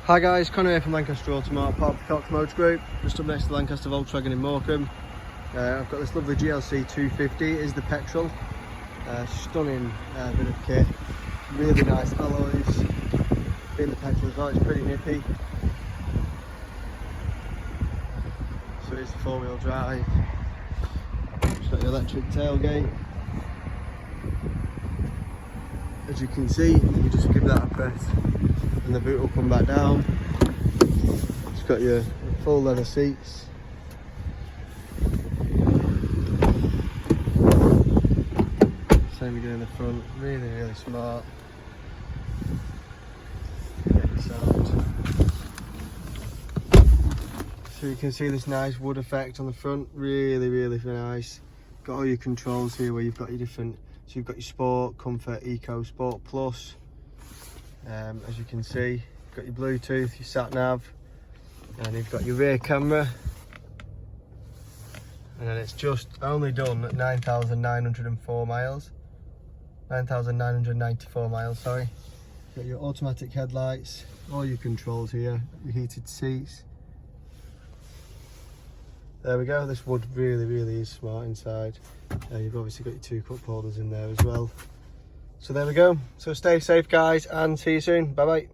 Hi guys, Connor here from Lancaster Automart, part of the PARKTRONIC Motor Group, just up next to the Lancaster Volkswagen in Morecambe. I've got this lovely GLC 250, it is the petrol. Stunning bit of kit, really nice alloys. Being the petrol as well, it's pretty nippy. So it's 4-wheel drive. It's got the electric tailgate. As you can see, you just give that a press and the boot will come back down. It's got your full leather seats. Same again in the front, really smart. Sound. So you can see this nice wood effect on the front, really nice. Got all your controls here where you've got your different, so you've got your Sport, Comfort, Eco, Sport Plus. As you can see, you've got your Bluetooth, your sat nav, and you've got your rear camera. And then it's just only done at 9,904 miles. 9,994 miles, sorry. Got your automatic headlights, all your controls here, your heated seats. There we go, this wood really is smart inside. You've obviously got your 2 cup holders in there as well. So there we go. So stay safe guys and see you soon. Bye bye.